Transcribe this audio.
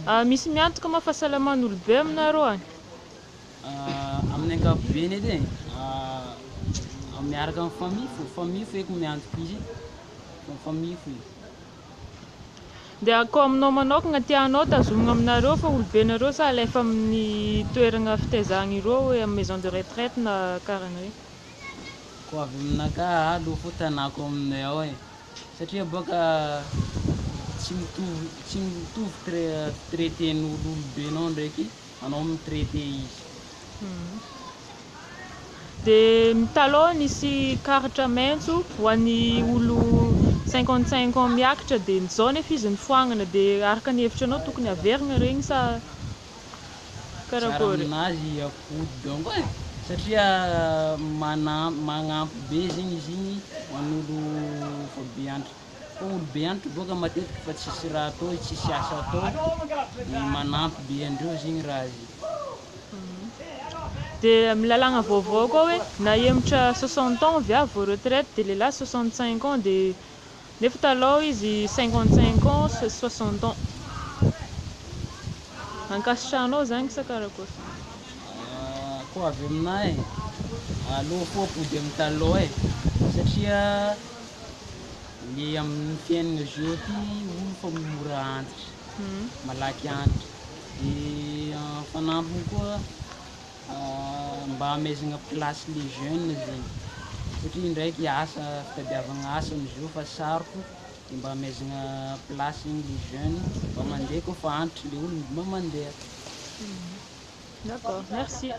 Misy miantoka mahafahasalaman'olobe aminareo any? Amin'ny ankapobeny edy miaraka amin'ny famille feky miantoka izy famille foy. Dia akao aminao manokagna tianao tazomina aminareo fa olobenareo sa alefa amin'ny toerana fitaizana ireo hoe amin'ny maison de retraite na karahan'ireny? Koa avy aminaka allo fo tanako aminay ao satria boka tsy mitovy traiten'olo olobenao ndraiky anao mitraité izy. Dia taloha nisy karatra maitso ho an'ny olo 55 ans miakatra dia zao nefa izy nifoagnana dia araka ny hevitranao tokony averina regny sa karakory? Aminazy apody donc satria magnampy be zegny izy igny ho an'olo fa beantitra. Fa olo beantitra boka matetika fa tsisy raha atao, tsisy asa atao, dia manampy be andreo zegny raha izy. Dia amin'ny lalàgna vaovao koa hoe nahematra 60 ans viavy vao retraite dia lehilahy 65 ans dia nefa taloha izy 55 ans 60 ans. Ankasitrahanao zany sa karakory? Koa avy aminahy aleo fo apody amin'ny taloha satria ny amin'ny fiainana zao ty olo fa mora antitra, malaky antitra. Dia fanampiny koa mba hamezana place les jeunes zegny satria ndraiky asa fitadiavagna asa amizao fa sarotra dia mba hamezana place igny les jeunes mba mandeha koa fa antitra le olo mba mandeha. D'accord, merci.